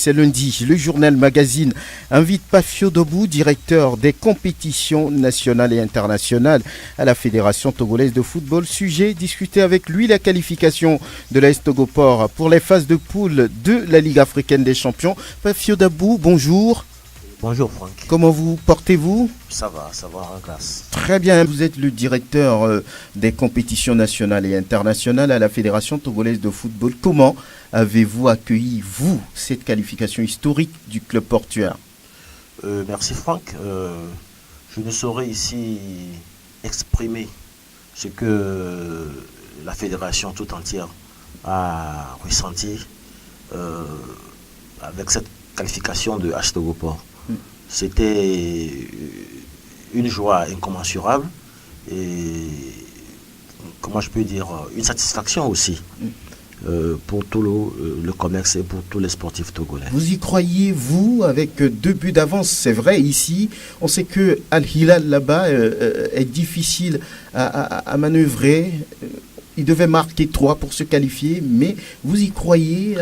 C'est lundi, le journal Magazine invite Pafio Dobou, directeur des compétitions nationales et internationales à la Fédération togolaise de football. Sujet, discuter avec lui la qualification de l'AS Togoport pour les phases de poule de la Ligue africaine des champions. Pafio Dobou, bonjour. Bonjour Franck. Comment vous portez-vous? Ça va en classe. Très bien, vous êtes le directeur des compétitions nationales et internationales à la Fédération togolaise de football. Comment avez-vous accueilli, vous, cette qualification historique du club portuaire? Merci Franck. Je ne saurais ici exprimer ce que la Fédération tout entière a ressenti avec cette qualification de AS Togoport. C'était une joie incommensurable et, comment je peux dire, une satisfaction aussi pour tout le commerce et pour tous les sportifs togolais. Vous y croyez, vous, avec 2 buts d'avance? C'est vrai, ici, on sait que Al-Hilal, là-bas, est difficile à manœuvrer. Il devait marquer 3 pour se qualifier, mais vous y croyez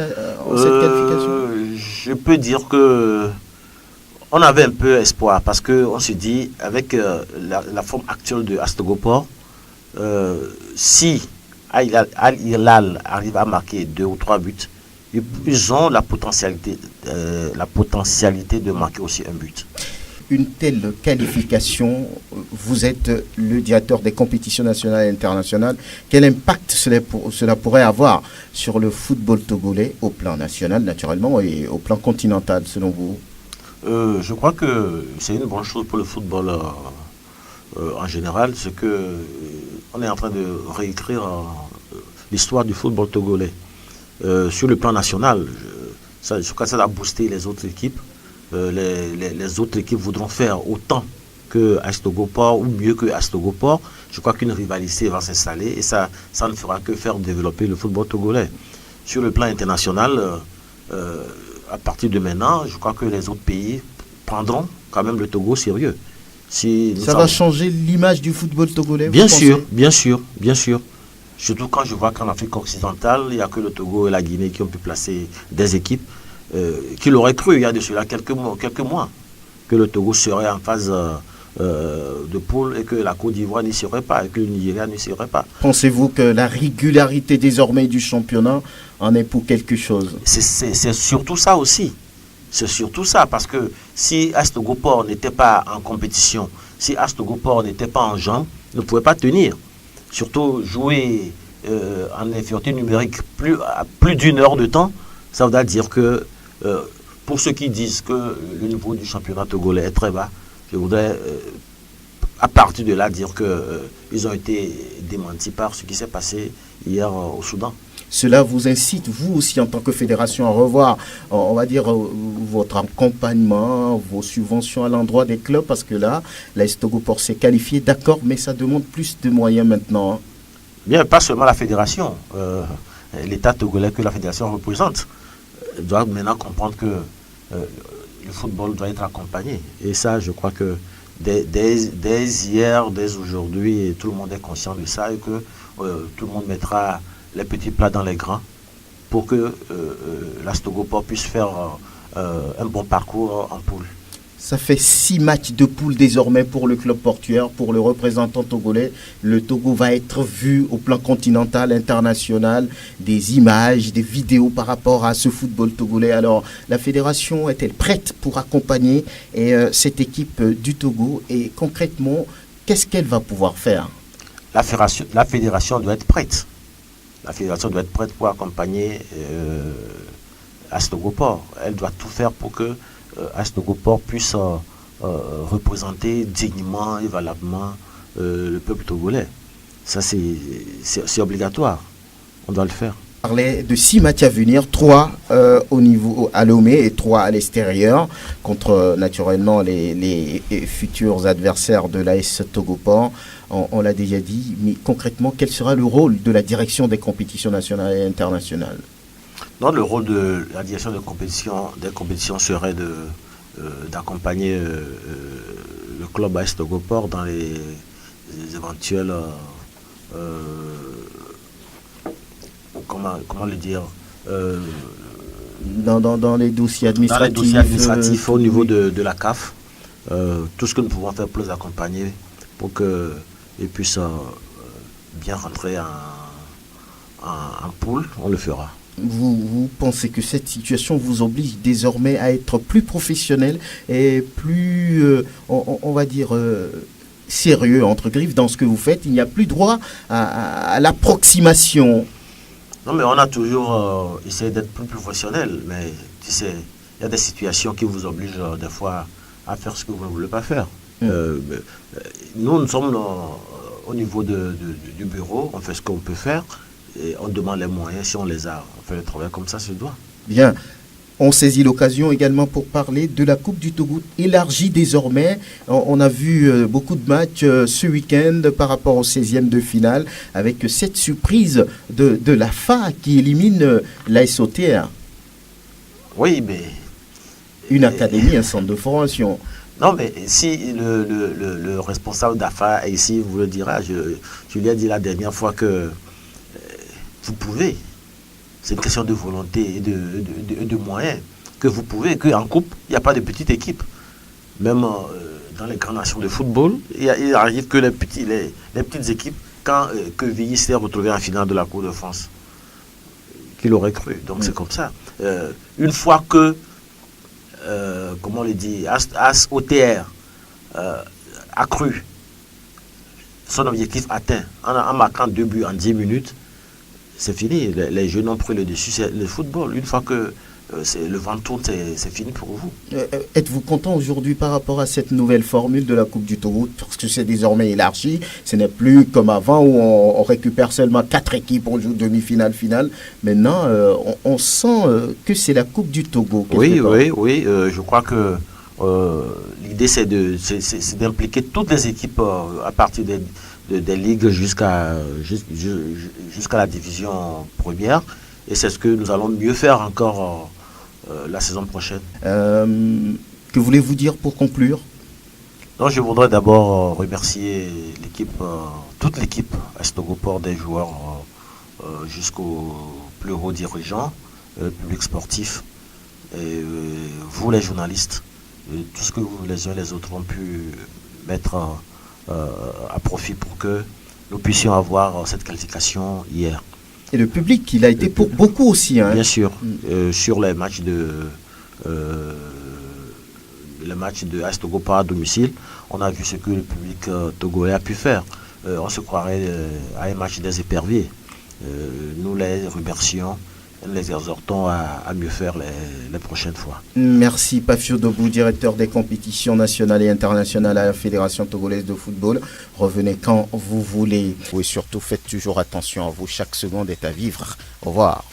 en cette qualification? Je peux dire que on avait un peu espoir parce qu'on se dit, avec la forme actuelle de AS Togoport, si Al-Hilal arrive à marquer 2 ou 3 buts, ils ont la potentialité de marquer aussi un but. Une telle qualification, vous êtes le directeur des compétitions nationales et internationales. Quel impact cela pourrait avoir sur le football togolais au plan national, naturellement, et au plan continental, selon vous? Je crois que c'est une bonne chose pour le football en général, c'est que on est en train de réécrire l'histoire du football togolais. Sur le plan national, je crois que ça a boosté les autres équipes. Les autres équipes voudront faire autant que AS Togoport ou mieux que AS Togoport. Je crois qu'une rivalité va s'installer et ça ne fera que faire développer le football togolais. Sur le plan international, à partir de maintenant, je crois que les autres pays prendront quand même le Togo sérieux. Ça va changer l'image du football togolais? Bien sûr. Surtout quand je vois qu'en Afrique occidentale, il n'y a que le Togo et la Guinée qui ont pu placer des équipes. Qui l'aurait cru il y a de cela quelques mois que le Togo serait en phase de poule et que la Côte d'Ivoire n'y serait pas et que le Nigeria n'y serait pas. Pensez-vous que la régularité désormais du championnat en est pour quelque chose? C'est surtout ça aussi. C'est surtout ça, parce que si AS Togoport n'était pas en compétition, si AS Togoport n'était pas en jambes, ne pouvait pas tenir. Surtout jouer en infériorité numérique plus d'1 heure de temps, ça voudrait dire que pour ceux qui disent que le niveau du championnat togolais est très bas, je voudrais à partir de là dire qu'ils ont été démentis par ce qui s'est passé hier au Soudan. Cela vous incite, vous aussi en tant que fédération, à revoir, on va dire, votre accompagnement, vos subventions à l'endroit des clubs, parce que là, l'AS Togoport s'est qualifié, d'accord, mais ça demande plus de moyens maintenant. Hein. Bien, pas seulement la fédération, l'État togolais que la fédération représente doit maintenant comprendre que le football doit être accompagné. Et ça, je crois que dès hier, dès aujourd'hui, tout le monde est conscient de ça et que tout le monde mettra les petits plats dans les grands pour que l'AS Togoport puisse faire un bon parcours en poule. Ça fait 6 matchs de poule désormais pour le club portuaire, pour le représentant togolais. Le Togo va être vu au plan continental, international, des images, des vidéos par rapport à ce football togolais. Alors, la fédération est-elle prête pour accompagner cette équipe du Togo? Et concrètement, qu'est-ce qu'elle va pouvoir faire? La fédération doit être prête. La fédération doit être prête pour accompagner AS Togoport. Elle doit tout faire pour que AS Togoport puisse représenter dignement et valablement le peuple togolais. Ça, c'est obligatoire. On doit le faire. On parlait de 6 matchs à venir, 3 au niveau à Lomé et 3 à l'extérieur, contre naturellement les futurs adversaires de l'AS Togoport. On l'a déjà dit, mais concrètement, quel sera le rôle de la direction des compétitions nationales et internationales? Non, le rôle de la direction des compétitions serait d'accompagner le club AS Togoport dans les éventuels comment le dire, dans les dossiers Dans les administratifs, dossiers administratifs au niveau de la CAF, tout ce que nous pouvons faire pour les accompagner pour qu'ils puissent bien rentrer en poule, on le fera. vous pensez que cette situation vous oblige désormais à être plus professionnel et plus, on va dire, sérieux, entre griffes, dans ce que vous faites? Il n'y a plus droit à l'approximation. Non, mais on a toujours essayé d'être plus professionnel, mais tu sais, il y a des situations qui vous obligent des fois à faire ce que vous ne voulez pas faire. Nous sommes au niveau du bureau, on fait ce qu'on peut faire et on demande les moyens. Si on les a, on fait le travail comme ça se doit. Bien. On saisit l'occasion également pour parler de la Coupe du Togo élargie désormais. On a vu beaucoup de matchs ce week-end par rapport au 16e de finale avec cette surprise de la FA qui élimine l'AS OTR. Oui, mais... Une académie, un centre de formation. Non, mais si le responsable d'AFA est ici, vous le dira. Je lui ai dit la dernière fois que vous pouvez. C'est une question de volonté et de moyens. Que vous pouvez, qu'en coupe, il n'y a pas de petite équipe. Même dans les grandes nations de football, il arrive que les petites équipes, quand Quevilly s'est retrouvé en finale de la Coupe de France, qu'il aurait cru. Donc c'est comme ça. Une fois que, comment on le dit, As OTR a cru son objectif atteint en marquant 2 buts en 10 minutes, c'est fini. Les jeunes ont pris le dessus, c'est le football. Une fois que le vent tourne, c'est fini pour vous. Êtes-vous content aujourd'hui par rapport à cette nouvelle formule de la Coupe du Togo? Parce que c'est désormais élargi. Ce n'est plus comme avant où on récupère seulement 4 équipes, on joue demi-finale, finale. Maintenant, on sent que c'est la Coupe du Togo. Oui. Je crois que l'idée, c'est d'impliquer toutes les équipes à partir des ligues jusqu'à la division première. Et c'est ce que nous allons mieux faire encore la saison prochaine. Que voulez-vous dire pour conclure? Non, je voudrais d'abord remercier l'équipe, toute l'équipe AS Togo Port, des joueurs jusqu'aux plus hauts dirigeants, le public sportif, et vous les journalistes, tout ce que vous les uns et les autres ont pu mettre à profit pour que nous puissions avoir cette qualification hier. Et le public, il a été pour beaucoup aussi. Hein. Bien sûr, sur les matchs de AS Togo Port à domicile, on a vu ce que le public togolais a pu faire. On se croirait à un match des éperviers. Nous les remercions. Nous les exhortons à mieux faire les prochaines fois. Merci Pafio Dobou, directeur des compétitions nationales et internationales à la Fédération togolaise de football. Revenez quand vous voulez. Et surtout, faites toujours attention à vous. Chaque seconde est à vivre. Au revoir.